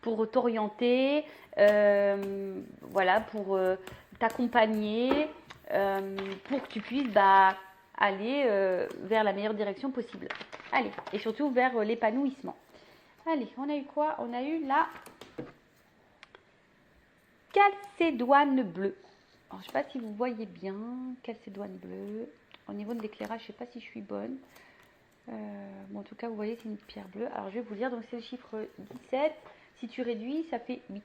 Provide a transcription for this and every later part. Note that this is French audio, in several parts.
pour t'orienter, voilà, pour t'accompagner, pour que tu puisses aller vers la meilleure direction possible. Allez, et surtout vers l'épanouissement. Allez, on a eu quoi? On a eu la calcédoine bleue. Alors, je ne sais pas si vous voyez bien, calcédoine bleue. Au niveau de l'éclairage, je ne sais pas si je suis bonne. Bon, en tout cas, vous voyez, c'est une pierre bleue. Alors, je vais vous lire. Donc, c'est le chiffre 17. Si tu réduis, ça fait 8.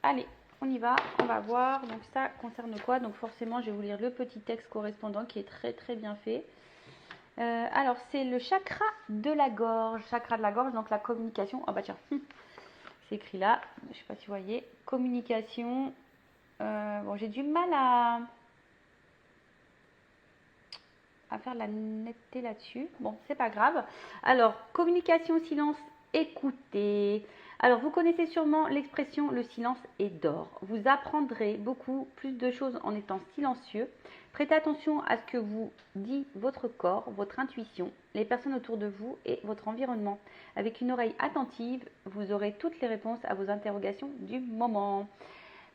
Allez, on y va. On va voir. Donc, ça concerne quoi? Donc, forcément, je vais vous lire le petit texte correspondant qui est très, très bien fait. Alors, c'est le chakra de la gorge. Chakra de la gorge, donc la communication. Ah, bah tiens, c'est écrit là. Je ne sais pas si vous voyez. Communication. Bon, j'ai du mal à faire la netteté là-dessus. Bon, c'est pas grave. Alors, communication, silence, écoutez. Alors, vous connaissez sûrement l'expression le silence est d'or. Vous apprendrez beaucoup plus de choses en étant silencieux. Prêtez attention à ce que vous dit votre corps, votre intuition, les personnes autour de vous et votre environnement. Avec une oreille attentive, vous aurez toutes les réponses à vos interrogations du moment.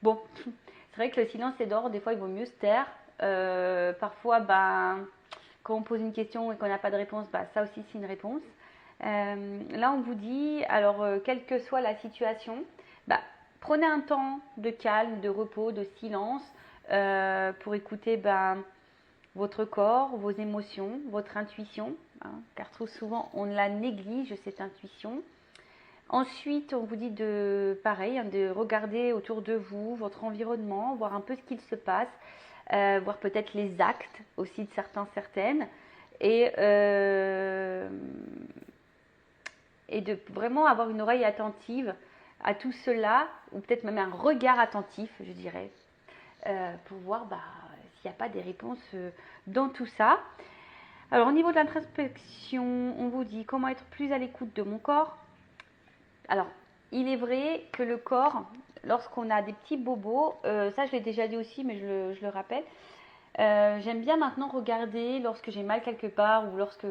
Bon, c'est vrai que le silence est d'or. Des fois, il vaut mieux se taire. Parfois, quand on pose une question et qu'on n'a pas de réponse, ça aussi c'est une réponse. Là, on vous dit, alors quelle que soit la situation, prenez un temps de calme, de repos, de silence pour écouter votre corps, vos émotions, votre intuition, car trop souvent on la néglige, cette intuition. Ensuite, on vous dit pareil, de regarder autour de vous, votre environnement, voir un peu ce qu'il se passe, voir peut-être les actes aussi de certaines, et de vraiment avoir une oreille attentive à tout cela, ou peut-être même un regard attentif, je dirais, pour voir s'il n'y a pas des réponses dans tout ça. Alors, au niveau de l'introspection, on vous dit comment être plus à l'écoute de mon corps. Alors, il est vrai que le corps, lorsqu'on a des petits bobos, ça je l'ai déjà dit aussi, mais je le rappelle, j'aime bien maintenant regarder lorsque j'ai mal quelque part ou lorsque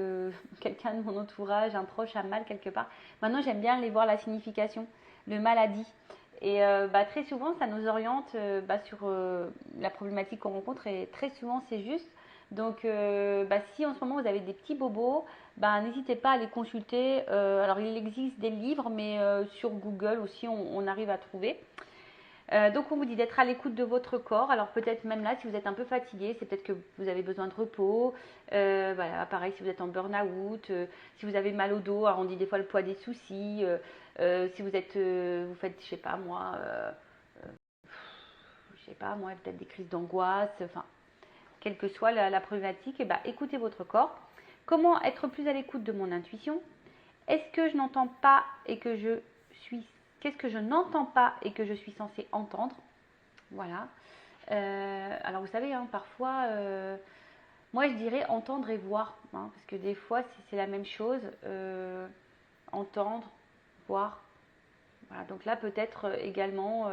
quelqu'un de mon entourage, un proche a mal quelque part. Maintenant, j'aime bien aller voir la signification, le maladie. Et très souvent, ça nous oriente sur la problématique qu'on rencontre et très souvent, c'est juste. Donc, si en ce moment vous avez des petits bobos, n'hésitez pas à les consulter. Alors, il existe des livres, mais sur Google aussi, on arrive à trouver. Donc on vous dit d'être à l'écoute de votre corps. Alors peut-être même là, si vous êtes un peu fatigué, c'est peut-être que vous avez besoin de repos. Voilà, pareil, si vous êtes en burn-out, si vous avez mal au dos, alors on dit des fois le poids des soucis. Si vous êtes, vous faites, je sais pas moi, peut-être des crises d'angoisse. Enfin, quelle que soit la problématique, écoutez votre corps. Comment être plus à l'écoute de mon intuition? Est-ce que je n'entends pas et que je suis Qu'est-ce que je n'entends pas et que je suis censée entendre? Voilà. Alors vous savez, parfois, moi je dirais entendre et voir, parce que des fois c'est la même chose. Entendre, voir. Voilà. Donc là peut-être également,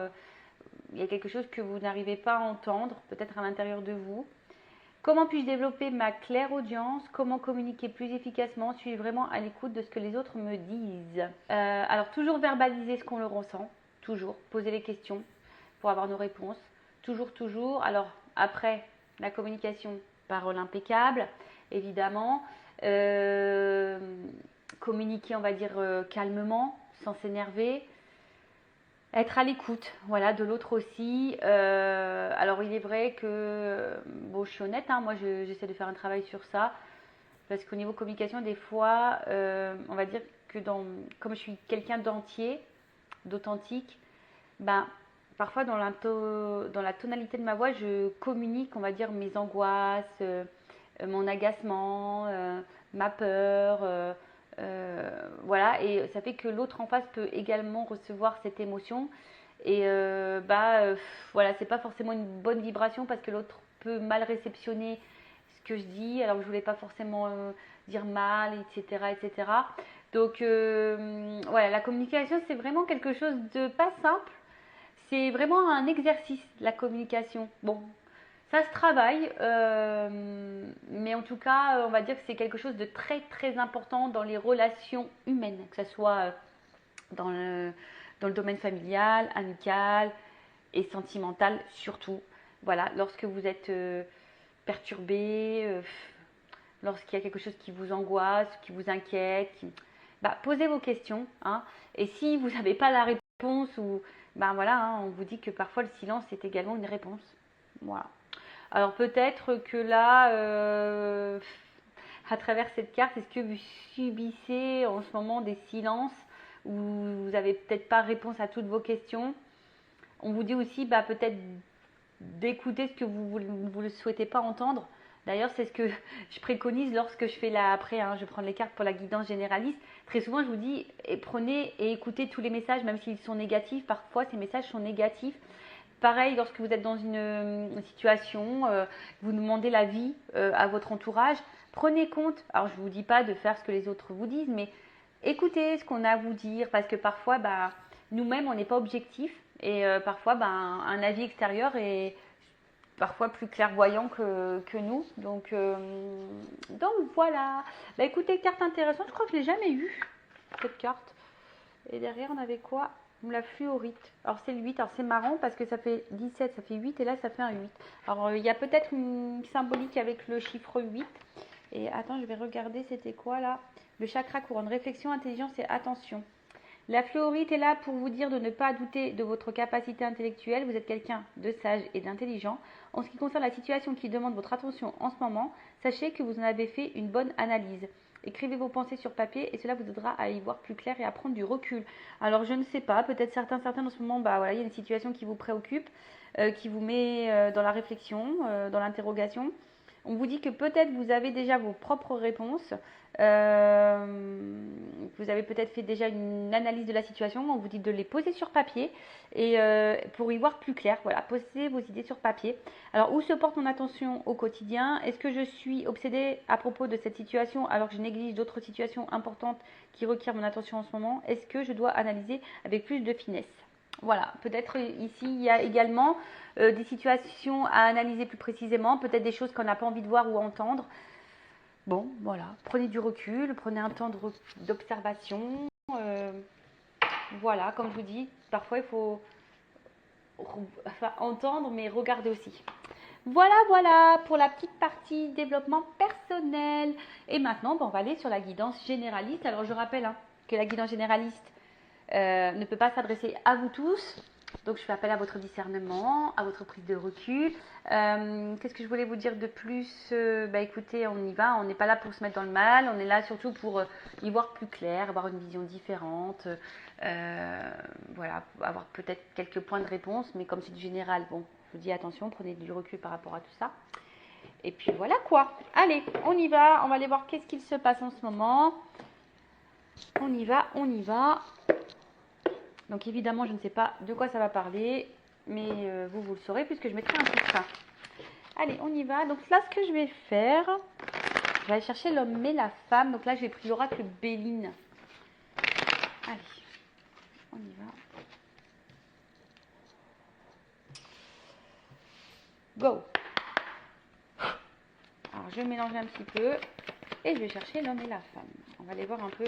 il y a quelque chose que vous n'arrivez pas à entendre, peut-être à l'intérieur de vous. Comment puis-je développer ma clairaudience? Comment communiquer plus efficacement? Suis-je vraiment à l'écoute de ce que les autres me disent? Alors, toujours verbaliser ce qu'on le ressent. Toujours. Poser les questions pour avoir nos réponses. Toujours, toujours. Alors, après, la communication, parole impeccable, évidemment. Communiquer, on va dire, calmement, sans s'énerver. Être à l'écoute, voilà, de l'autre aussi. Alors il est vrai que, bon, je suis honnête, moi j'essaie de faire un travail sur ça, parce qu'au niveau communication, des fois, on va dire que comme je suis quelqu'un d'entier, d'authentique, parfois dans la tonalité de ma voix, je communique, on va dire, mes angoisses, mon agacement, ma peur. Voilà, et ça fait que l'autre en face peut également recevoir cette émotion. Et voilà, c'est pas forcément une bonne vibration parce que l'autre peut mal réceptionner ce que je dis, alors que je voulais pas forcément dire mal, etc., etc. Donc voilà, la communication c'est vraiment quelque chose de pas simple. C'est vraiment un exercice, la communication. Bon, ça se travaille, mais en tout cas, on va dire que c'est quelque chose de très très important dans les relations humaines, que ce soit dans dans le domaine familial, amical et sentimental surtout. Voilà, lorsque vous êtes perturbé, lorsqu'il y a quelque chose qui vous angoisse, qui vous inquiète, posez vos questions. Hein, et si vous n'avez pas la réponse, ou voilà, hein, on vous dit que parfois le silence est également une réponse. Voilà. Alors peut-être que là, à travers cette carte, est-ce que vous subissez en ce moment des silences où vous n'avez peut-être pas réponse à toutes vos questions? On vous dit aussi peut-être d'écouter ce que vous ne souhaitez pas entendre. D'ailleurs, c'est ce que je préconise lorsque je fais après, je prends les cartes pour la guidance généraliste. Très souvent, je vous dis, prenez et écoutez tous les messages, même s'ils sont négatifs. Parfois, ces messages sont négatifs. Pareil, lorsque vous êtes dans une situation, vous demandez l'avis à votre entourage, prenez compte. Alors, je ne vous dis pas de faire ce que les autres vous disent, mais écoutez ce qu'on a à vous dire, parce que parfois, nous-mêmes, on n'est pas objectif. Et parfois, un avis extérieur est parfois plus clairvoyant que nous. Donc voilà. Écoutez, carte intéressante. Je crois que je ne l'ai jamais eu, cette carte. Et derrière, on avait quoi? La fluorite. Alors, c'est le 8. Alors, c'est marrant parce que ça fait 17, ça fait 8. Et là, ça fait un 8. Alors, il y a peut-être une symbolique avec le chiffre 8. Et attends, je vais regarder, c'était quoi là? Le chakra couronne. Réflexion, intelligence et attention. La fluorite est là pour vous dire de ne pas douter de votre capacité intellectuelle. Vous êtes quelqu'un de sage et d'intelligent. En ce qui concerne la situation qui demande votre attention en ce moment, sachez que vous en avez fait une bonne analyse. Écrivez vos pensées sur papier et cela vous aidera à y voir plus clair et à prendre du recul. Alors je ne sais pas, peut-être certains en ce moment, il y a une situation qui vous préoccupe, qui vous met dans la réflexion, dans l'interrogation. On vous dit que peut-être vous avez déjà vos propres réponses. Vous avez peut-être fait déjà une analyse de la situation. On vous dit de les poser sur papier et pour y voir plus clair. Voilà, posez vos idées sur papier. Alors, où se porte mon attention au quotidien? Est-ce que je suis obsédée à propos de cette situation alors que je néglige d'autres situations importantes qui requièrent mon attention en ce moment? Est-ce que je dois analyser avec plus de finesse? Voilà, peut-être ici il y a également des situations à analyser plus précisément, peut-être des choses qu'on n'a pas envie de voir ou entendre. Bon, voilà, prenez du recul, prenez un temps d'observation. Voilà, comme je vous dis, parfois il faut entendre mais regarder aussi. Voilà pour la petite partie développement personnel. Et maintenant, on va aller sur la guidance généraliste. Alors je rappelle que la guidance généraliste ne peut pas s'adresser à vous tous. Donc je fais appel à votre discernement, à votre prise de recul. Qu'est-ce que je voulais vous dire de plus? Écoutez, on y va. On n'est pas là pour se mettre dans le mal. On est là surtout pour y voir plus clair, avoir une vision différente. Voilà, avoir peut-être quelques points de réponse. Mais comme c'est du général, bon, je vous dis attention, prenez du recul par rapport à tout ça. Et puis voilà quoi. Allez, on y va. On va aller voir qu'est-ce qu'il se passe en ce moment. On y va. Donc évidemment, je ne sais pas de quoi ça va parler, mais vous le saurez puisque je mettrai un titre. Allez, on y va. Donc là, ce que je vais faire, je vais aller chercher l'homme et la femme. Donc là, j'ai pris l'oracle Béline. Allez, on y va. Go. Alors, je vais mélanger un petit peu et je vais chercher l'homme et la femme. On va aller voir un peu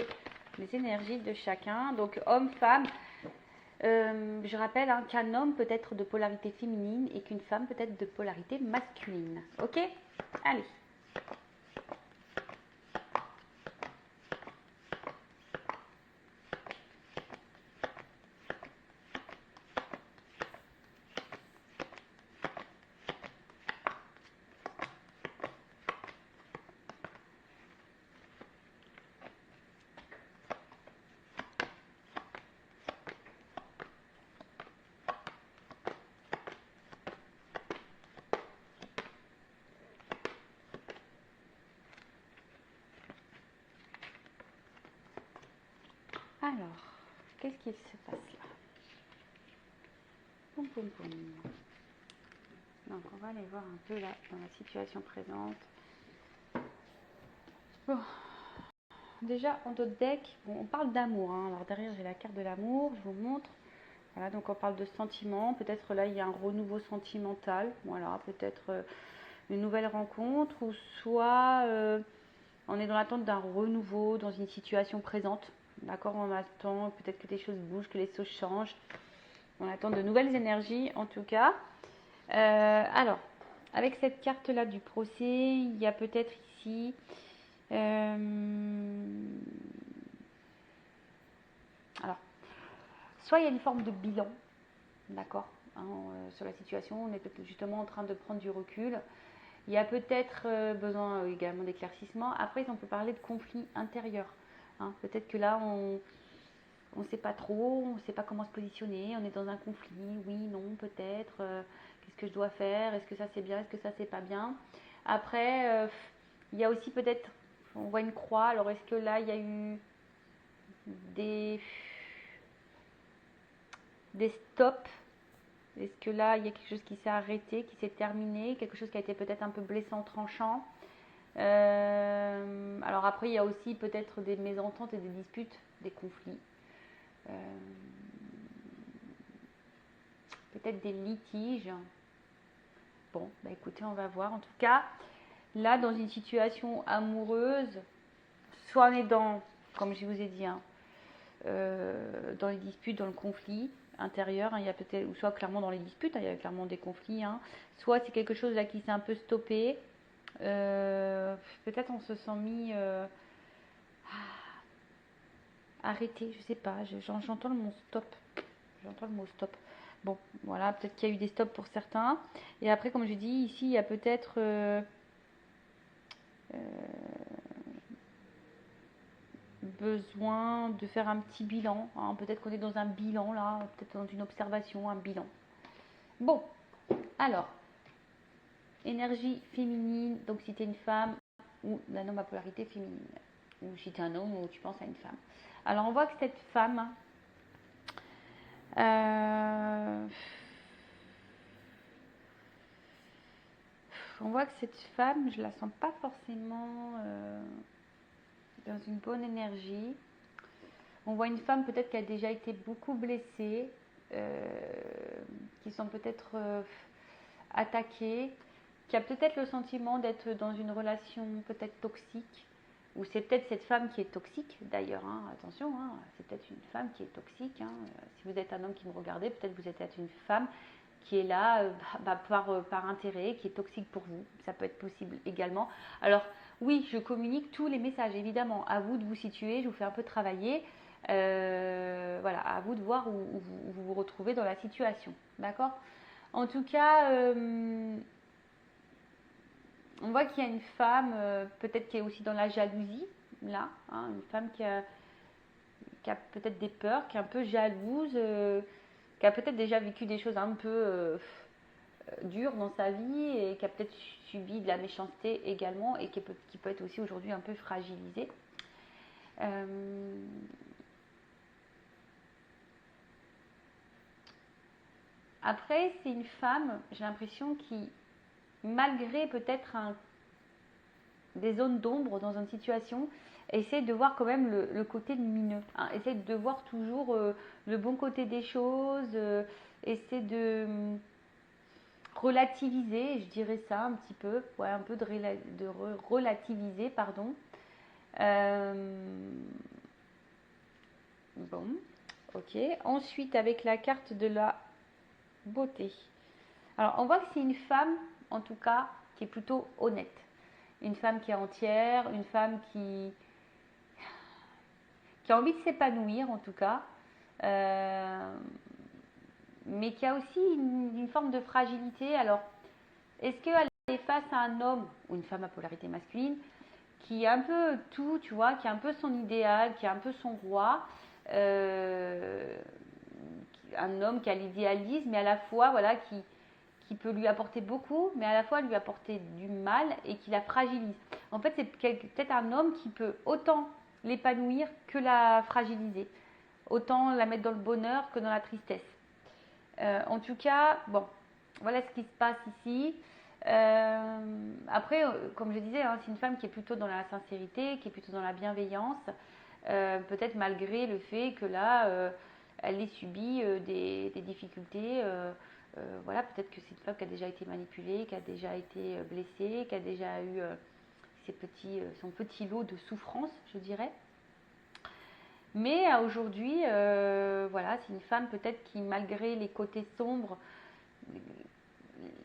les énergies de chacun. Donc, homme, femme. Je rappelle qu'un homme peut être de polarité féminine et qu'une femme peut être de polarité masculine. Ok? Allez. Alors, qu'est-ce qu'il se passe là? Poum, poum, poum. Donc, on va aller voir un peu là dans la situation présente. Bon. Déjà, en d'autres decks, bon, on parle d'amour. Alors, derrière, j'ai la carte de l'amour. Je vous montre. Voilà, donc on parle de sentiments. Peut-être là, il y a un renouveau sentimental. Voilà, peut-être une nouvelle rencontre. Ou soit on est dans l'attente d'un renouveau dans une situation présente. D'accord, on attend peut-être que des choses bougent, que les choses changent. On attend de nouvelles énergies en tout cas. Alors, avec cette carte-là du procès, il y a peut-être ici... alors, soit il y a une forme de bilan, d'accord, hein, sur la situation, on est peut-être justement en train de prendre du recul. Il y a peut-être besoin également d'éclaircissement. Après, on peut parler de conflit intérieur. Hein. Peut-être que là, on ne sait pas trop, on ne sait pas comment se positionner, on est dans un conflit, oui, non, peut-être, qu'est-ce que je dois faire, est-ce que ça c'est bien, est-ce que ça c'est pas bien. Après, il y a aussi peut-être, on voit une croix, alors est-ce que là il y a eu des stops? Est-ce que là il y a quelque chose qui s'est arrêté, qui s'est terminé, quelque chose qui a été peut-être un peu blessant, tranchant? Alors après, il y a aussi peut-être des mésententes et des disputes, des conflits. Peut-être des litiges. Bon, bah écoutez, on va voir. En tout cas, là, dans une situation amoureuse, soit on est dans, comme je vous ai dit, hein, dans les disputes, dans le conflit intérieur, hein, il y a peut-être, ou soit clairement dans les disputes, hein, il y a clairement des conflits, hein, soit c'est quelque chose là qui s'est un peu stoppé. Peut-être on se sent mis arrêté, je sais pas, j'entends le mot stop. J'entends le mot stop. Bon, voilà, peut-être qu'il y a eu des stops pour certains. Et après, comme je dis, ici, il y a peut-être besoin de faire un petit bilan. Hein. Peut-être qu'on est dans un bilan, là, peut-être dans une observation, un bilan. Bon, alors, énergie féminine, donc si tu es une femme ou d'un homme à polarité féminine, ou si tu es un homme ou tu penses à une femme. Alors, on voit que cette femme, on voit que cette femme, je la sens pas forcément dans une bonne énergie. On voit une femme peut-être qui a déjà été beaucoup blessée, qui sont peut-être attaquées, qui a peut-être le sentiment d'être dans une relation peut-être toxique, ou c'est peut-être cette femme qui est toxique d'ailleurs, hein, attention, hein, c'est peut-être une femme qui est toxique. Hein. Si vous êtes un homme qui me regardez, peut-être vous êtes une femme qui est là par intérêt, qui est toxique pour vous. Ça peut être possible également. Alors oui, je communique tous les messages, évidemment. À vous de vous situer, je vous fais un peu travailler. Voilà, à vous de voir où vous vous retrouvez dans la situation. D'accord? En tout cas, on voit qu'il y a une femme, peut-être qui est aussi dans la jalousie, là. Hein, une femme qui a peut-être des peurs, qui est un peu jalouse, qui a peut-être déjà vécu des choses un peu dures dans sa vie et qui a peut-être subi de la méchanceté également et qui peut être aussi aujourd'hui un peu fragilisée. Après, c'est une femme, j'ai l'impression, qui, malgré peut-être des zones d'ombre dans une situation, essaie de voir quand même le côté lumineux. Hein, essaie de voir toujours le bon côté des choses, essaie de relativiser, je dirais ça un petit peu, ouais, un peu de relativiser, pardon. Bon, ok. Ensuite, avec la carte de la beauté. Alors, on voit que c'est une femme, en tout cas, qui est plutôt honnête. Une femme qui est entière, une femme qui a envie de s'épanouir, en tout cas, mais qui a aussi une forme de fragilité. Alors, est-ce qu'elle est face à un homme ou une femme à polarité masculine qui a un peu tout, tu vois, qui a un peu son idéal, qui a un peu son roi, un homme qui a l'idéalisme, mais à la fois, voilà, qui peut lui apporter beaucoup, mais à la fois lui apporter du mal et qui la fragilise. En fait, c'est peut-être un homme qui peut autant l'épanouir que la fragiliser, autant la mettre dans le bonheur que dans la tristesse. En tout cas, bon, voilà ce qui se passe ici. Après, comme je disais, hein, c'est une femme qui est plutôt dans la sincérité, qui est plutôt dans la bienveillance, peut-être malgré le fait que là, elle ait subi des difficultés. Voilà, peut-être que c'est une femme qui a déjà été manipulée, qui a déjà été blessée, qui a déjà eu son petit lot de souffrance, je dirais. Mais aujourd'hui, voilà, c'est une femme peut-être qui, malgré les côtés sombres,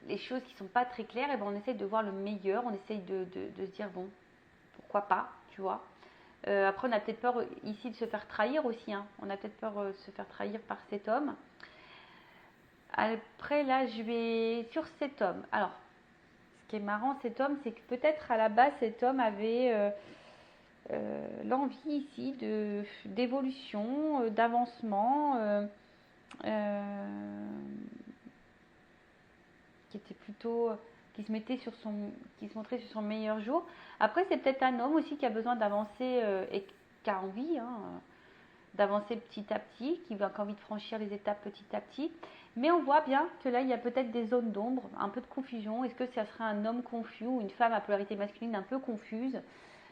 les choses qui ne sont pas très claires, et ben on essaye de voir le meilleur, on essaye de se dire, bon, pourquoi pas, tu vois. Après, on a peut-être peur ici de se faire trahir aussi, hein. On a peut-être peur de se faire trahir par cet homme. Après, là, je vais sur cet homme. Alors, ce qui est marrant, cet homme, c'est que peut-être à la base, cet homme avait l'envie ici d'évolution, d'avancement, qui était plutôt, qui se mettait sur son, qui se montrait sur son meilleur jour. Après, c'est peut-être un homme aussi qui a besoin d'avancer et qui a envie, hein, d'avancer petit à petit, qui a envie de franchir les étapes petit à petit. Mais on voit bien que là, il y a peut-être des zones d'ombre, un peu de confusion. Est-ce que ça serait un homme confus ou une femme à polarité masculine un peu confuse?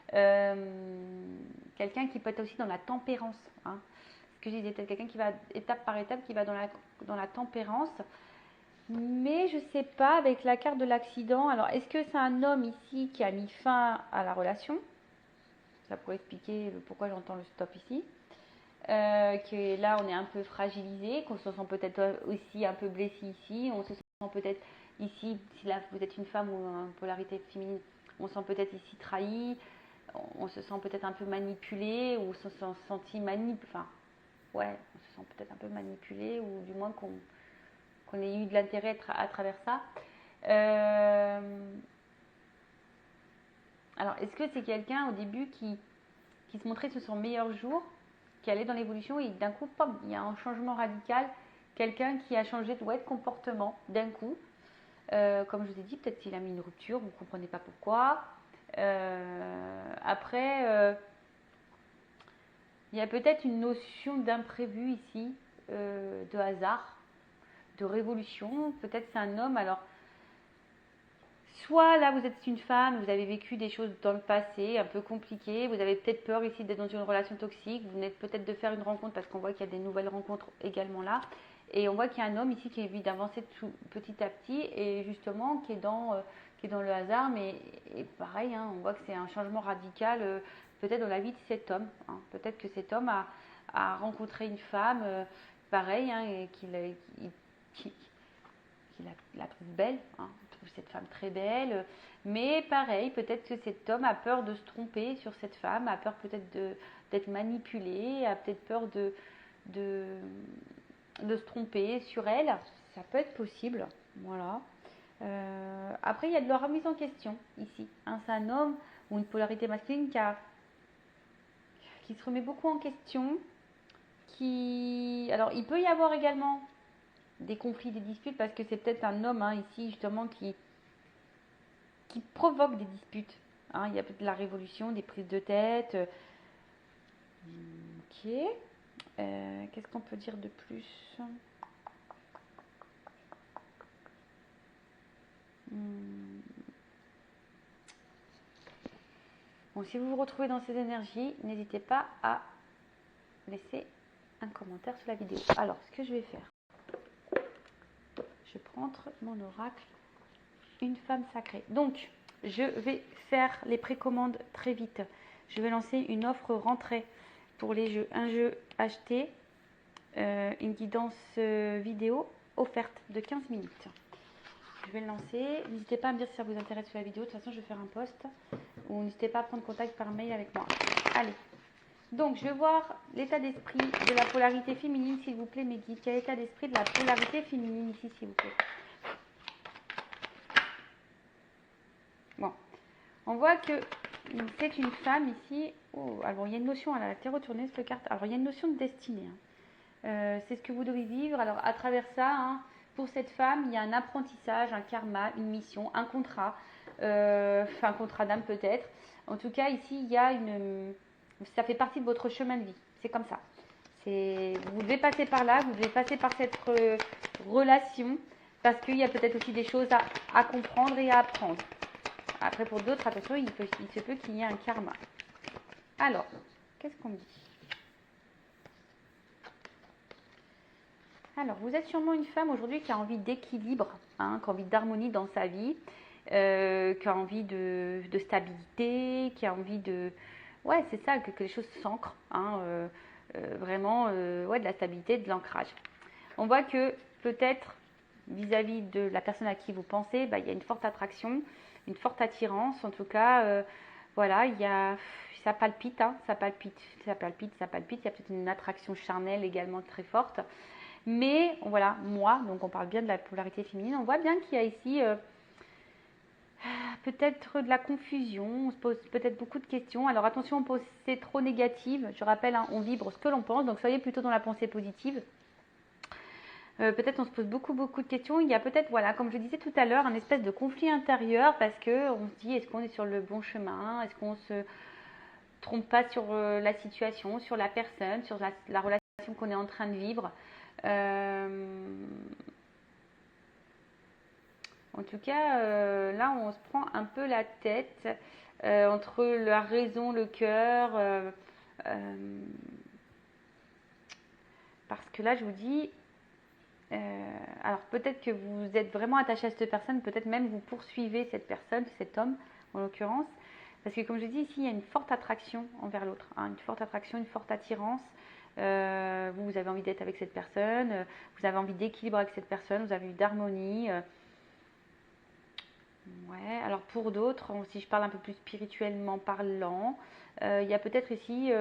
Quelqu'un qui peut être aussi dans la tempérance, hein. Ce que je disais, peut-être quelqu'un qui va étape par étape, qui va dans la tempérance. Mais je sais pas, avec la carte de l'accident, alors est-ce que c'est un homme ici qui a mis fin à la relation? Ça pourrait expliquer pourquoi j'entends le stop ici. Que là on est un peu fragilisé, qu'on se sent peut-être aussi un peu blessé ici, on se sent peut-être ici, si là vous êtes une femme ou une polarité féminine, on se sent peut-être ici trahi, on se sent peut-être un peu manipulé, ou on se sent senti enfin ouais, on se sent peut-être un peu manipulé, ou du moins qu'on ait eu de l'intérêt à travers ça. Alors est-ce que c'est quelqu'un au début qui se montrait sur son meilleur jour, qui allait dans l'évolution, et d'un coup, pom, il y a un changement radical, quelqu'un qui a changé de comportement d'un coup. Comme je vous ai dit, peut-être qu'il a mis une rupture, vous ne comprenez pas pourquoi. Après, il y a peut-être une notion d'imprévu ici, de hasard, de révolution. Peut-être c'est un homme, alors soit là vous êtes une femme, vous avez vécu des choses dans le passé un peu compliquées, vous avez peut-être peur ici d'être dans une relation toxique, vous venez peut-être de faire une rencontre parce qu'on voit qu'il y a des nouvelles rencontres également là, et on voit qu'il y a un homme ici qui a envie d'avancer petit à petit, et justement qui est dans le hasard, mais et pareil, hein, on voit que c'est un changement radical peut-être dans la vie de cet homme, hein. Peut-être que cet homme a rencontré une femme, pareil, hein, et qu'il la trouve belle, hein, il trouve cette femme très belle, mais pareil, peut-être que cet homme a peur de se tromper sur cette femme, a peur peut-être d'être manipulé, a peut-être peur de, de se tromper sur elle, ça peut être possible, voilà. Après, il y a de la remise en question ici, hein, c'est un homme ou une polarité masculine qui se remet beaucoup en question, alors il peut y avoir également des conflits, des disputes, parce que c'est peut-être un homme, hein, ici justement qui provoque des disputes, hein. Il y a peut-être de la révolution, des prises de tête. Ok. Qu'est-ce qu'on peut dire de plus? Bon, si vous vous retrouvez dans ces énergies, n'hésitez pas à laisser un commentaire sous la vidéo. Alors, ce que je vais faire, je vais prendre mon oracle, une femme sacrée. Donc, je vais faire les précommandes très vite. Je vais lancer une offre rentrée pour les jeux. Un jeu acheté, une guidance vidéo offerte de 15 minutes. Je vais le lancer. N'hésitez pas à me dire si ça vous intéresse sur la vidéo. De toute façon, je vais faire un post. Ou n'hésitez pas à prendre contact par mail avec moi. Allez. Donc, je vais voir l'état d'esprit de la polarité féminine, s'il vous plaît, mes guides. Quel est l'état d'esprit de la polarité féminine ici, s'il vous plaît? Bon. On voit que c'est une femme ici. Oh, alors, il y a une notion, elle a été retournée cette carte. Alors, il y a une notion de destinée, hein. C'est ce que vous devez vivre. Alors, à travers ça, hein, pour cette femme, il y a un apprentissage, un karma, une mission, un contrat, un contrat d'âme peut-être. En tout cas, ici, il y a ça fait partie de votre chemin de vie. C'est comme ça. Vous devez passer par là, vous devez passer par cette relation, parce qu'il y a peut-être aussi des choses à comprendre et à apprendre. Après, pour d'autres, attention, il se peut qu'il y ait un karma. Alors, qu'est-ce qu'on dit? Alors, vous êtes sûrement une femme aujourd'hui qui a envie d'équilibre, hein, qui a envie d'harmonie dans sa vie, qui a envie de stabilité, qui a envie de... Ouais, c'est ça, que les choses s'ancrent, hein, vraiment ouais, de la stabilité, de l'ancrage. On voit que peut-être vis-à-vis de la personne à qui vous pensez, bah, il y a une forte attraction, une forte attirance. En tout cas, voilà, ça palpite, hein, ça palpite, ça palpite, ça palpite. Il y a peut-être une attraction charnelle également très forte. Mais voilà, moi, donc on parle bien de la polarité féminine, on voit bien qu'il y a ici peut-être de la confusion, on se pose peut-être beaucoup de questions. Alors attention, pensée trop négative. Je rappelle, hein, on vibre ce que l'on pense, donc soyez plutôt dans la pensée positive. Peut-être on se pose beaucoup de questions. Il y a peut-être, voilà, comme je disais tout à l'heure, un espèce de conflit intérieur parce que on se dit, est-ce qu'on est sur le bon chemin? Est-ce qu'on se trompe pas sur la situation, sur la personne, sur la relation qu'on est en train de vivre? En tout cas, là, on se prend un peu la tête entre la raison, le cœur. Parce que là, je vous dis, alors peut-être que vous êtes vraiment attaché à cette personne, peut-être même vous poursuivez cette personne, cet homme en l'occurrence, parce que comme je dis ici, il y a une forte attraction envers l'autre, hein, une forte attraction, une forte attirance. Vous avez envie d'être avec cette personne, vous avez envie d'équilibre avec cette personne, vous avez envie d'harmonie. Ouais, alors pour d'autres, si je parle un peu plus spirituellement parlant, il y a peut-être ici,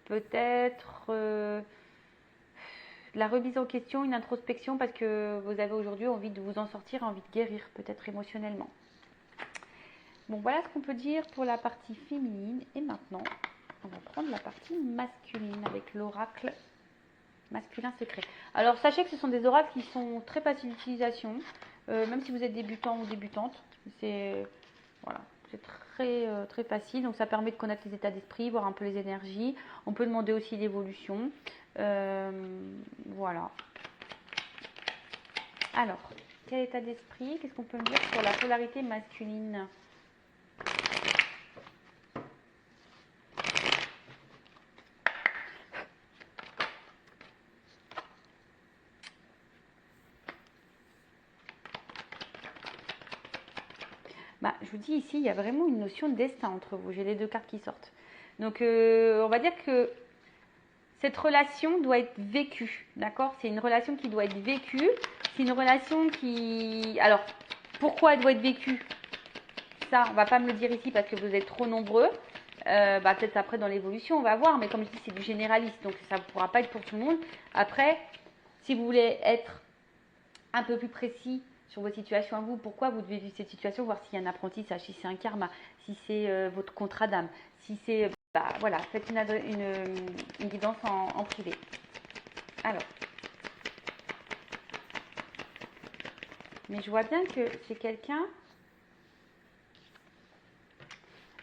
peut-être la remise en question, une introspection parce que vous avez aujourd'hui envie de vous en sortir, envie de guérir peut-être émotionnellement. Bon, voilà ce qu'on peut dire pour la partie féminine. Et maintenant, on va prendre la partie masculine avec l'oracle masculin secret. Alors, sachez que ce sont des oracles qui sont très faciles d'utilisation, même si vous êtes débutant ou débutante. C'est voilà, c'est très facile. Donc, ça permet de connaître les états d'esprit, voir un peu les énergies. On peut demander aussi l'évolution. Voilà. Alors, quel état d'esprit? Qu'est-ce qu'on peut me dire sur la polarité masculine? Bah, je vous dis ici, il y a vraiment une notion de destin entre vous. J'ai les deux cartes qui sortent. Donc, on va dire que cette relation doit être vécue, d'accord? C'est une relation qui doit être vécue. C'est une relation qui... Alors, pourquoi elle doit être vécue? Ça, on va pas me le dire ici parce que vous êtes trop nombreux. Bah, peut-être après dans l'évolution, on va voir. Mais comme je dis, c'est du généraliste, donc ça ne pourra pas être pour tout le monde. Après, si vous voulez être un peu plus précis sur vos situations à vous, pourquoi vous devez vivre cette situation, voir s'il y a un apprentissage, si c'est un karma, si c'est votre contrat d'âme, si c'est... Bah, voilà, faites une guidance en privé. Alors, mais je vois bien que c'est quelqu'un...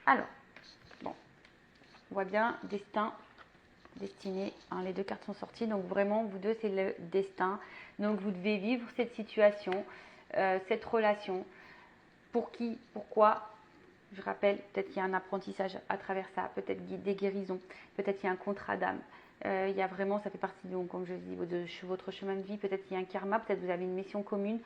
Alors, bon, on voit bien destin, destiné, hein, les deux cartes sont sorties, donc vraiment, vous deux, c'est le destin. Donc, vous devez vivre cette situation, cette relation. Pour qui, pourquoi? Je rappelle, peut-être qu'il y a un apprentissage à travers ça, peut-être des guérisons, peut-être qu'il y a un contrat d'âme. Il y a vraiment, ça fait partie, donc, comme je dis, de votre chemin de vie. Peut-être qu'il y a un karma, peut-être vous avez une mission commune.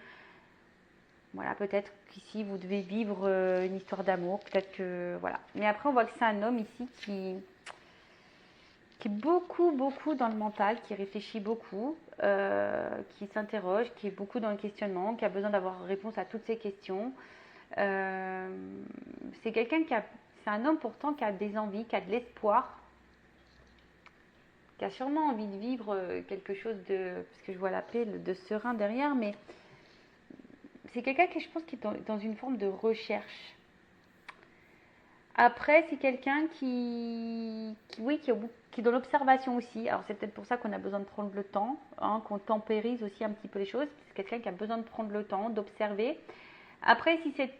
Voilà, peut-être qu'ici, vous devez vivre une histoire d'amour. Peut-être que, voilà. Mais après, on voit que c'est un homme ici qui est beaucoup dans le mental, qui réfléchit beaucoup, qui s'interroge, qui est beaucoup dans le questionnement, qui a besoin d'avoir réponse à toutes ces questions. C'est quelqu'un c'est un homme pourtant qui a des envies, qui a de l'espoir, qui a sûrement envie de vivre quelque chose parce que je vois la paix, de serein derrière, mais c'est quelqu'un qui, je pense, qui est dans une forme de recherche. Après, c'est quelqu'un oui, qui est dans l'observation aussi. Alors, c'est peut-être pour ça qu'on a besoin de prendre le temps, hein, qu'on tempérise aussi un petit peu les choses. C'est quelqu'un qui a besoin de prendre le temps, d'observer. Après, si cet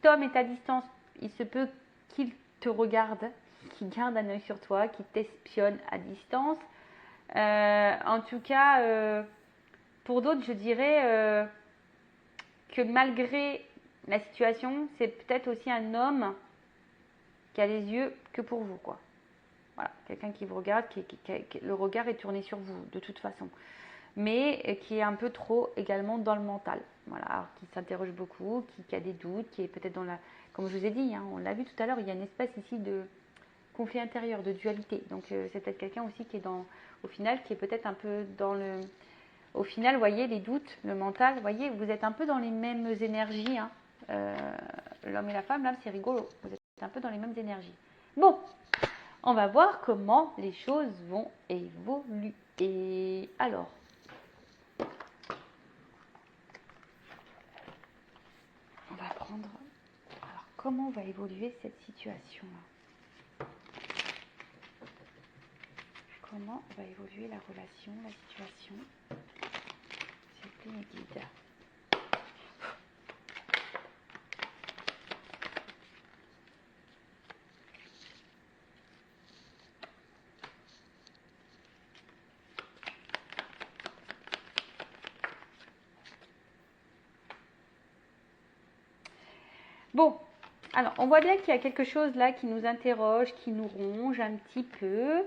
homme est à distance, il se peut qu'il te regarde, qu'il garde un œil sur toi, qu'il t'espionne à distance. En tout cas, pour d'autres, je dirais que malgré la situation, c'est peut-être aussi un homme qui a les yeux que pour vous, quoi. Voilà, quelqu'un qui vous regarde, le regard est tourné sur vous, de toute façon. Mais qui est un peu trop également dans le mental. Voilà, alors qui s'interroge beaucoup, qui a des doutes, qui est peut-être dans la... Comme je vous ai dit, hein, on l'a vu tout à l'heure, il y a une espèce ici de conflit intérieur, de dualité. Donc c'est peut-être quelqu'un aussi qui est au final, qui est peut-être un peu dans le... Au final, vous voyez, les doutes, le mental, vous voyez, vous êtes un peu dans les mêmes énergies. Hein. L'homme et la femme, là, c'est rigolo. Vous êtes un peu dans les mêmes énergies. Bon, on va voir comment les choses vont évoluer. Alors, on va prendre... Alors, comment va évoluer cette situation-là? Comment va évoluer la relation, la situation? S'il vous plaît, mes guides. Bon, alors on voit bien qu'il y a quelque chose là qui nous interroge, qui nous ronge un petit peu.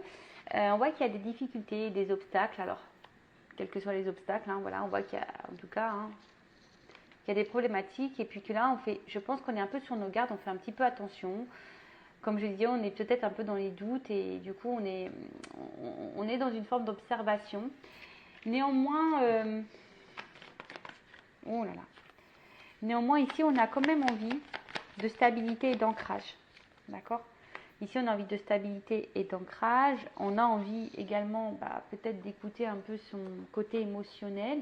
On voit qu'il y a des difficultés, des obstacles. Alors, quels que soient les obstacles, hein, voilà, on voit qu'il y a en tout cas qu'il y a des problématiques. Et puis que là, je pense qu'on est un peu sur nos gardes, on fait un petit peu attention. Comme je disais, on est peut-être un peu dans les doutes et du coup, on est dans une forme d'observation. Néanmoins, oh là là. Néanmoins, ici, on a quand même envie de stabilité et d'ancrage. D'accord? Ici, on a envie de stabilité et d'ancrage. On a envie également peut-être d'écouter un peu son côté émotionnel.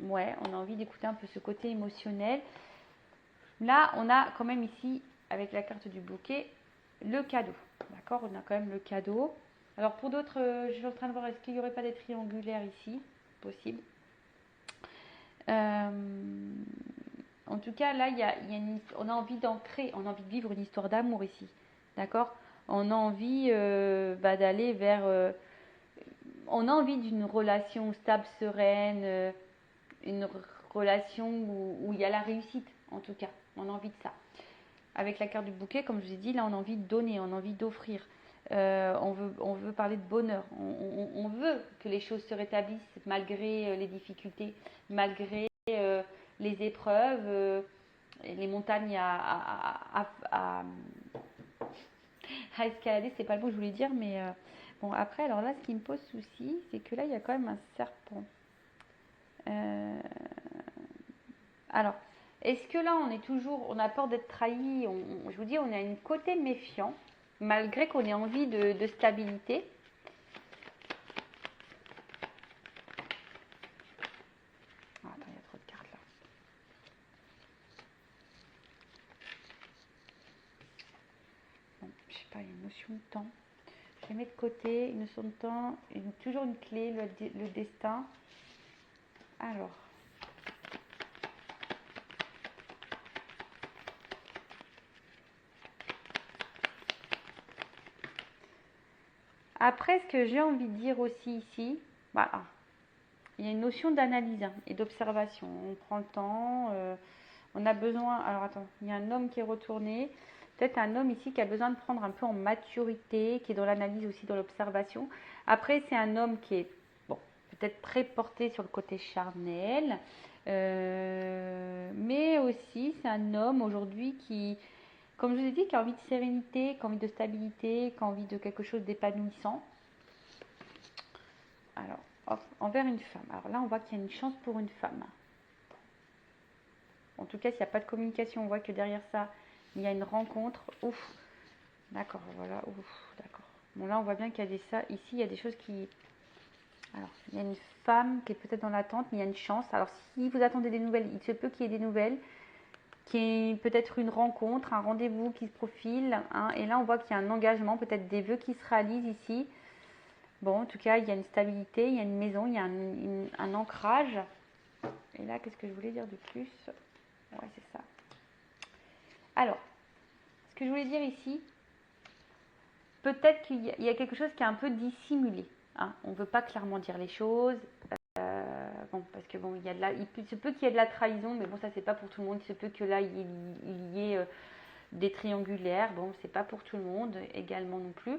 Ouais, on a envie d'écouter un peu ce côté émotionnel. Là, on a quand même ici, avec la carte du bouquet, le cadeau. D'accord? On a quand même le cadeau. Alors, pour d'autres, je suis en train de voir, est-ce qu'il n'y aurait pas des triangulaires ici? Possible. En tout cas, là, on a envie d'ancrer, on a envie de vivre une histoire d'amour ici. D'accord? On a envie d'aller vers... on a envie d'une relation stable, sereine, une relation où il y a la réussite, en tout cas. On a envie de ça. Avec la carte du bouquet, comme je vous ai dit, là, on a envie de donner, on a envie d'offrir. On veut parler de bonheur. On veut que les choses se rétablissent malgré les difficultés, malgré les épreuves, les montagnes à escalader, c'est pas le mot que je voulais dire, mais bon, après, alors là, ce qui me pose souci, c'est que là, il y a quand même un serpent. Alors, est-ce que là, on a peur d'être trahi? Je vous dis, on a un côté méfiant, malgré qu'on ait envie de stabilité. Ah, attends, il y a trop de cartes là. Bon, je sais pas, il y a une notion de temps. Je les mets de côté, une notion de temps, toujours une clé, le destin. Alors. Après, ce que j'ai envie de dire aussi ici, voilà, il y a une notion d'analyse et d'observation. On prend le temps, on a besoin... Alors attends, il y a un homme qui est retourné. Peut-être un homme ici qui a besoin de prendre un peu en maturité, qui est dans l'analyse aussi, dans l'observation. Après, c'est un homme qui est, bon, peut-être très porté sur le côté charnel. Mais aussi, c'est un homme aujourd'hui qui, comme je vous ai dit, qui a envie de sérénité, qui a envie de stabilité, qui a envie de quelque chose d'épanouissant. Alors, hop, envers une femme. Alors là, on voit qu'il y a une chance pour une femme. En tout cas, s'il n'y a pas de communication, on voit que derrière ça, il y a une rencontre. Ouf, d'accord, voilà, ouf, d'accord. Bon, là, on voit bien qu'il y a ici, il y a des choses qui... Alors, il y a une femme qui est peut-être dans l'attente, mais il y a une chance. Alors, si vous attendez des nouvelles, il se peut qu'il y ait des nouvelles, qu'il y ait peut-être une rencontre, un rendez-vous qui se profile. Hein, et là, on voit qu'il y a un engagement, peut-être des vœux qui se réalisent ici. Bon, en tout cas, il y a une stabilité, il y a une maison, il y a un ancrage. Et là, qu'est-ce que je voulais dire de plus? Ouais, c'est ça. Alors, ce que je voulais dire ici, peut-être qu'il y a quelque chose qui est un peu dissimulé. Hein. On ne veut pas clairement dire les choses. Bon, parce que bon, il se peut qu'il y ait de la trahison, mais bon, ça, c'est pas pour tout le monde. Il se peut que là, il y ait des triangulaires. Bon, c'est pas pour tout le monde également non plus.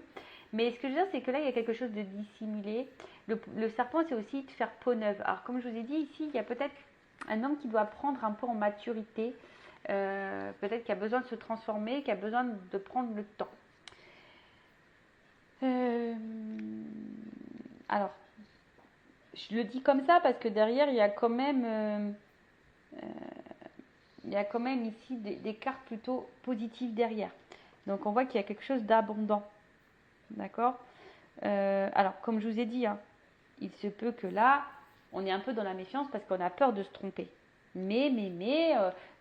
Mais ce que je veux dire, c'est que là, il y a quelque chose de dissimulé. Le serpent, c'est aussi de faire peau neuve. Alors, comme je vous ai dit ici, il y a peut-être un homme qui doit prendre un peu en maturité, peut-être qui a besoin de se transformer, qui a besoin de prendre le temps. Alors, je le dis comme ça parce que derrière, il y a quand même ici des cartes plutôt positives derrière. Donc on voit qu'il y a quelque chose d'abondant. D'accord. Alors, comme je vous ai dit, hein, il se peut que là, on est un peu dans la méfiance parce qu'on a peur de se tromper. Mais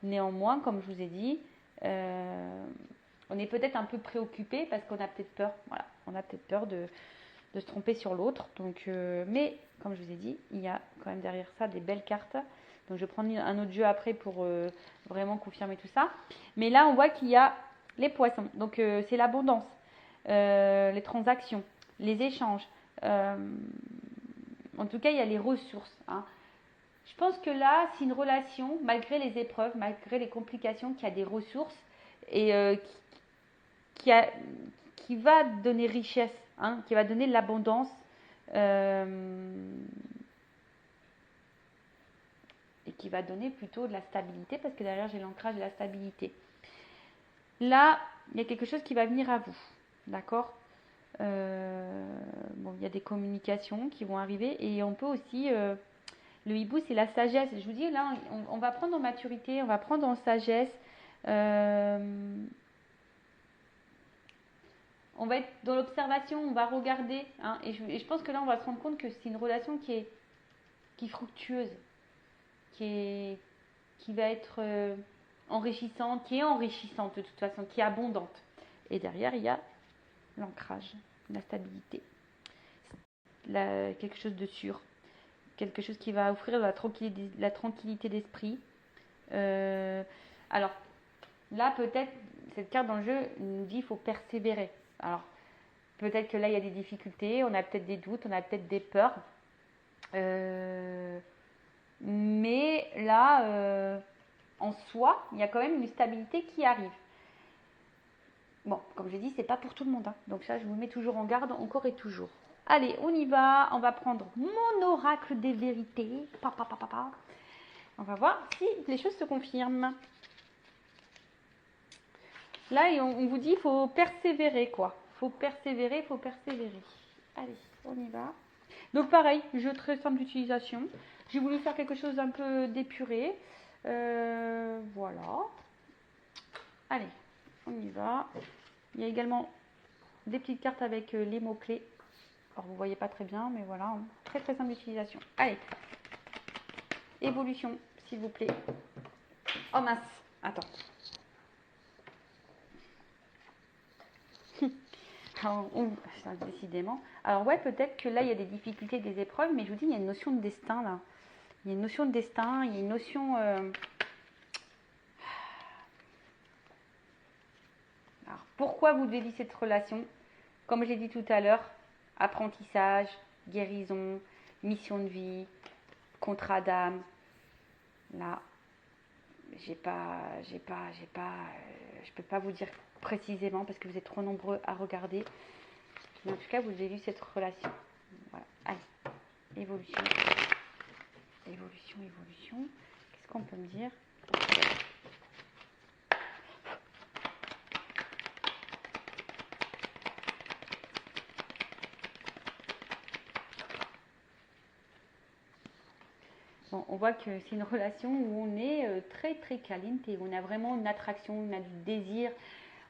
néanmoins, comme je vous ai dit, on est peut-être un peu préoccupé parce qu'on a peut-être peur. Voilà, on a peut-être peur de se tromper sur l'autre. Donc, mais comme je vous ai dit, il y a quand même derrière ça des belles cartes. Donc, je vais prendre un autre jeu après pour vraiment confirmer tout ça. Mais là, on voit qu'il y a les poissons. Donc, c'est l'abondance, les transactions, les échanges. En tout cas, il y a les ressources. Hein. Je pense que là, c'est une relation, malgré les épreuves, malgré les complications, qui a des ressources et qui, a, qui va donner richesse, hein, qui va donner de l'abondance. Et qui va donner plutôt de la stabilité, parce que derrière, j'ai l'ancrage et la stabilité. Là, il y a quelque chose qui va venir à vous. D'accord. Bon, il y a des communications qui vont arriver et on peut aussi... le hibou, c'est la sagesse. Je vous dis, là, on va prendre en maturité, on va prendre en sagesse. On va être dans l'observation, on va regarder. Hein, et je pense que là, on va se rendre compte que c'est une relation qui est fructueuse, qui va être enrichissante, qui est enrichissante de toute façon, qui est abondante. Et derrière, il y a l'ancrage, la stabilité, quelque chose de sûr, quelque chose qui va offrir la tranquillité d'esprit. Alors, là, peut-être, cette carte dans le jeu nous dit qu'il faut persévérer. Alors, peut-être que là, il y a des difficultés, on a peut-être des doutes, on a peut-être des peurs. Mais là, en soi, il y a quand même une stabilité qui arrive. Bon, comme j'ai dit, c'est pas pour tout le monde. Hein. Donc ça, je vous mets toujours en garde, encore et toujours. Allez, on y va. On va prendre mon oracle des vérités. On va voir si les choses se confirment. Là, on vous dit, il faut persévérer, quoi. Faut persévérer. Allez, on y va. Donc pareil, jeu très simple d'utilisation. J'ai voulu faire quelque chose d'un peu d'épuré. Voilà. Allez, on y va. Il y a également des petites cartes avec les mots-clés. Alors vous ne voyez pas très bien, mais voilà. Très très simple d'utilisation. Allez. Évolution, s'il vous plaît. Oh mince, attends. Alors, décidément. Alors ouais, peut-être que là, il y a des difficultés, des épreuves, mais je vous dis, il y a une notion de destin, là. Il y a une notion de destin, il y a une notion... Alors, pourquoi vous devez vivre cette relation? Comme je l'ai dit tout à l'heure, apprentissage, guérison, mission de vie, contrat d'âme. Là, je peux pas vous dire précisément parce que vous êtes trop nombreux à regarder. Mais en tout cas, vous avez vu cette relation. Voilà. Allez, évolution. Qu'est-ce qu'on peut me dire? Bon, on voit que c'est une relation où on est très très caliente et on a vraiment une attraction, on a du désir.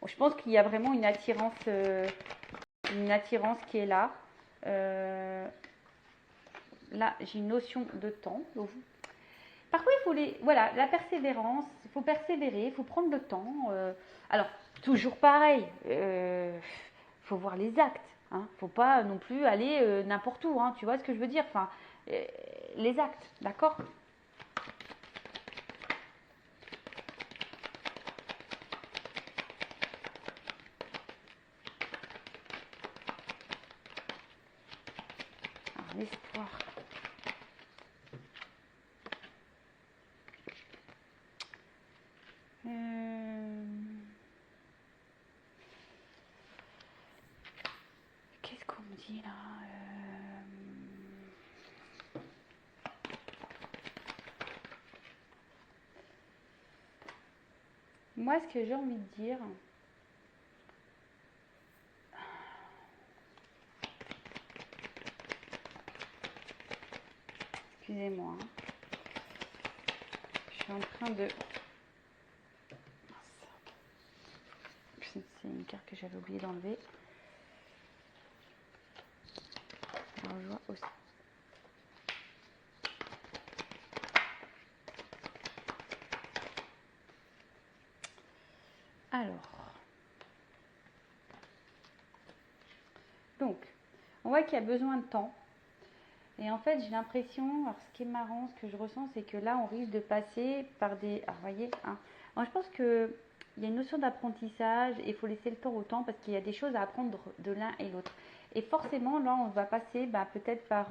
Je pense qu'il y a vraiment une attirance qui est là. Là, j'ai une notion de temps. Parfois, il faut la persévérance, il faut persévérer, il faut prendre le temps. Alors, toujours pareil, faut voir les actes. Hein. Faut pas non plus aller n'importe où. Hein. Tu vois ce que je veux dire? Enfin, les actes, d'accord? Alors, l'espoir. Qu'est-ce qu'on me dit là? moi, ce que j'ai envie de dire, excusez-moi, hein. Je suis en train de... C'est une carte que j'avais oublié d'enlever. Alors, je vois aussi. Alors, donc, on voit qu'il y a besoin de temps. Et en fait, j'ai l'impression, alors ce qui est marrant, ce que je ressens, c'est que là, on risque de passer par des... Alors, vous voyez, hein, alors, je pense qu'il y a une notion d'apprentissage et il faut laisser le temps au temps parce qu'il y a des choses à apprendre de l'un et l'autre. Et forcément, là, on va passer peut-être par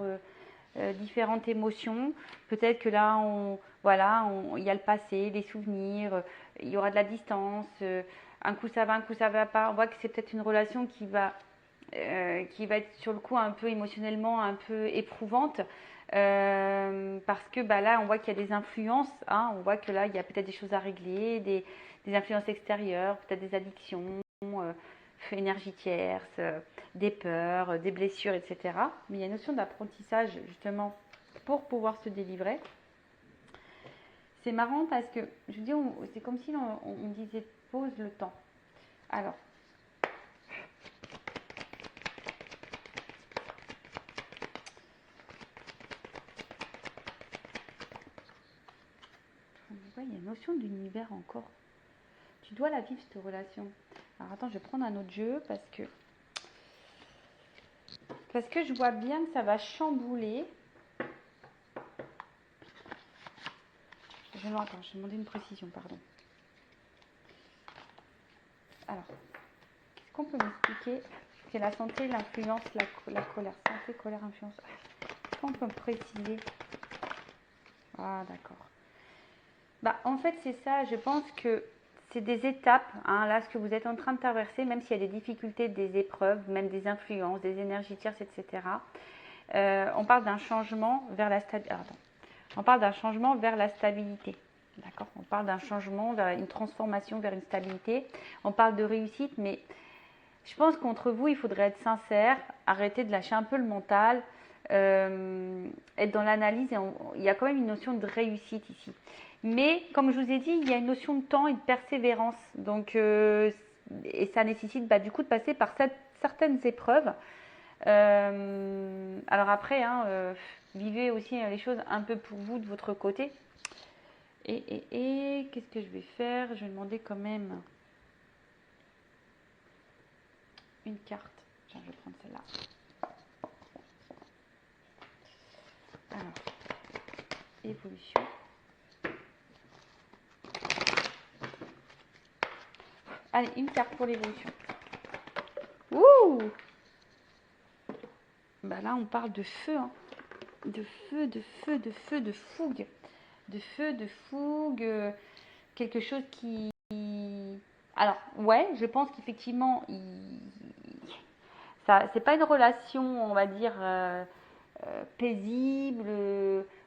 différentes émotions. Peut-être que là, il y a le passé, les souvenirs, il y aura de la distance. Un coup ça va, un coup ça va pas. On voit que c'est peut-être une relation qui va être sur le coup un peu émotionnellement un peu éprouvante. Parce que là, on voit qu'il y a des influences. Hein, on voit que là, il y a peut-être des choses à régler, des influences extérieures, peut-être des addictions, énergie tierce, des peurs, des blessures, etc. Mais il y a une notion d'apprentissage justement pour pouvoir se délivrer. C'est marrant parce que, je veux dire, c'est comme si on disait pose le temps. Alors, il y a une notion d'univers encore. Tu dois la vivre cette relation. Alors attends, je vais prendre un autre jeu parce que je vois bien que ça va chambouler. Je vais demander une précision, pardon. Alors, qu'est-ce qu'on peut m'expliquer? C'est la santé, l'influence, la colère. Santé, colère, influence. Est-ce qu'on peut me préciser? Ah, d'accord. En fait, c'est ça. Je pense que c'est des étapes. Hein, là, ce que vous êtes en train de traverser, même s'il y a des difficultés, des épreuves, même des influences, des énergies tierces, etc. On parle d'un changement vers la stabilité. On parle d'un changement vers la stabilité. D'accord? On parle d'un changement vers une transformation vers une stabilité. On parle de réussite, mais je pense qu'entre vous, il faudrait être sincère, arrêter de lâcher un peu le mental, être dans l'analyse. Il y a quand même une notion de réussite ici. Mais comme je vous ai dit, il y a une notion de temps et de persévérance. Donc, et ça nécessite du coup de passer par certaines épreuves. Alors après, vivez aussi les choses un peu pour vous de votre côté. Et qu'est-ce que je vais faire? Je vais demander quand même une carte. Tiens, je vais prendre celle-là. Alors, évolution. Allez, une carte pour l'évolution. Ouh! Là, on parle de feu. Hein. De feu, de feu, de feu, de fougue. De feu, de fougue. Quelque chose qui... Alors, ouais, je pense qu'effectivement, c'est pas une relation, on va dire, paisible,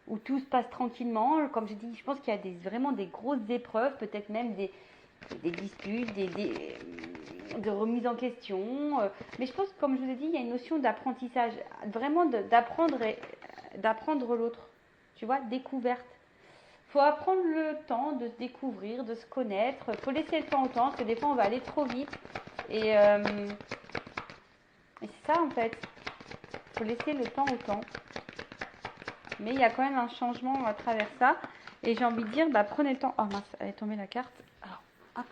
où tout se passe tranquillement. Comme je dis, je pense qu'il y a vraiment des grosses épreuves, peut-être même des disputes, de remise en question. Mais je pense que, comme je vous ai dit, il y a une notion d'apprentissage, vraiment d'apprendre l'autre. Tu vois, découverte. Il faut apprendre le temps de se découvrir, de se connaître. Il faut laisser le temps au temps, parce que des fois, on va aller trop vite. Et c'est ça, en fait. Il faut laisser le temps au temps. Mais il y a quand même un changement à travers ça. Et j'ai envie de dire, prenez le temps. Oh mince, elle est tombée la carte. Alors, hop.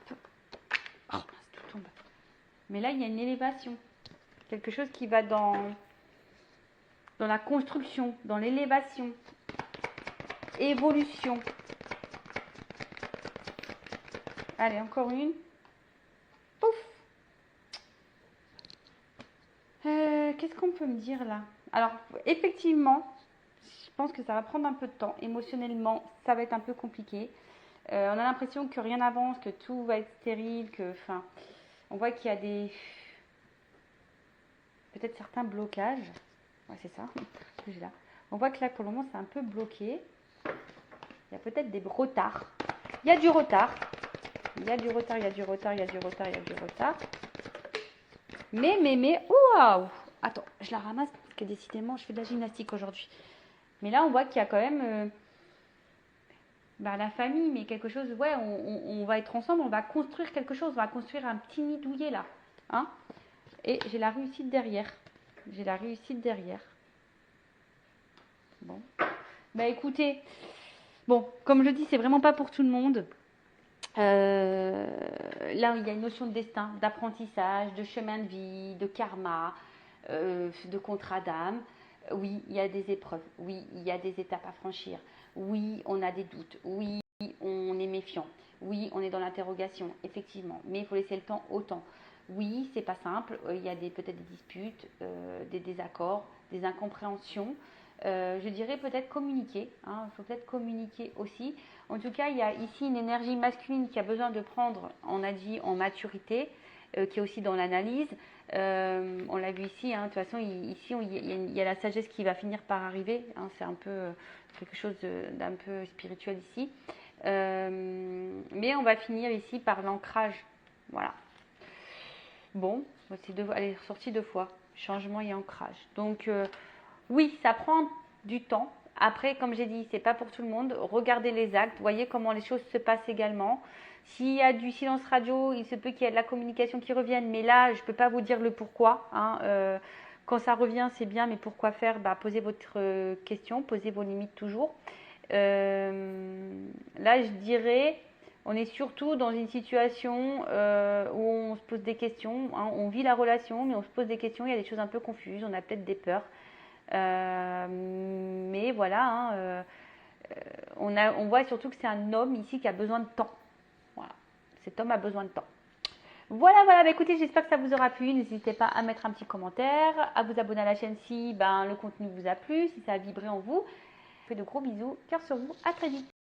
Oh mince, tout tombe. Mais là, il y a une élévation. Quelque chose qui va dans la construction, dans l'élévation. Évolution. Allez, encore une. Pouf. Qu'est-ce qu'on peut me dire là? Alors, effectivement, je pense que ça va prendre un peu de temps. Émotionnellement, ça va être un peu compliqué. On a l'impression que rien n'avance, que tout va être stérile, on voit qu'il y a peut-être certains blocages. Ouais, c'est ça. Là. On voit que là, pour le moment, c'est un peu bloqué. Il y a peut-être des retards. Il y a du retard. Il y a du retard, il y a du retard, il y a du retard, il y a du retard. Mais, waouh! Attends, je la ramasse parce que décidément, je fais de la gymnastique aujourd'hui. Mais là, on voit qu'il y a quand même la famille, mais quelque chose, ouais, on va être ensemble, on va construire quelque chose, on va construire un petit nid douillet là. Hein? Et j'ai la réussite derrière. J'ai la réussite derrière. Bon. Bah écoutez, bon, comme je dis, c'est vraiment pas pour tout le monde. Là, il y a une notion de destin, d'apprentissage, de chemin de vie, de karma, de contrat d'âme. Oui, il y a des épreuves. Oui, il y a des étapes à franchir. Oui, on a des doutes. Oui, on est méfiant. Oui, on est dans l'interrogation, effectivement. Mais il faut laisser le temps au temps. Oui, c'est pas simple. Il y a peut-être des disputes, des désaccords, des incompréhensions. Je dirais peut-être communiquer. Hein. Il faut peut-être communiquer aussi. En tout cas, il y a ici une énergie masculine qui a besoin de prendre, on a dit, en maturité, qui est aussi dans l'analyse. On l'a vu ici, hein, de toute façon, ici, il y a la sagesse qui va finir par arriver. Hein, c'est un peu quelque chose d'un peu spirituel ici. Mais on va finir ici par l'ancrage. Voilà. Bon, elle est ressortie 2 fois. Changement et ancrage. Donc, oui, ça prend du temps. Après, comme j'ai dit, c'est pas pour tout le monde. Regardez les actes, voyez comment les choses se passent également. S'il y a du silence radio, il se peut qu'il y ait de la communication qui revienne, mais là, je ne peux pas vous dire le pourquoi. Hein. Quand ça revient, c'est bien, mais pourquoi faire? Posez votre question, posez vos limites toujours. Là, je dirais, on est surtout dans une situation où on se pose des questions. Hein. On vit la relation, mais on se pose des questions. Il y a des choses un peu confuses, on a peut-être des peurs. Mais voilà, hein, on voit surtout que c'est un homme ici qui a besoin de temps. Voilà, cet homme a besoin de temps. Voilà, écoutez, j'espère que ça vous aura plu. N'hésitez pas à mettre un petit commentaire, à vous abonner à la chaîne si le contenu vous a plu, si ça a vibré en vous. Je vous fais de gros bisous, cœur sur vous, à très vite.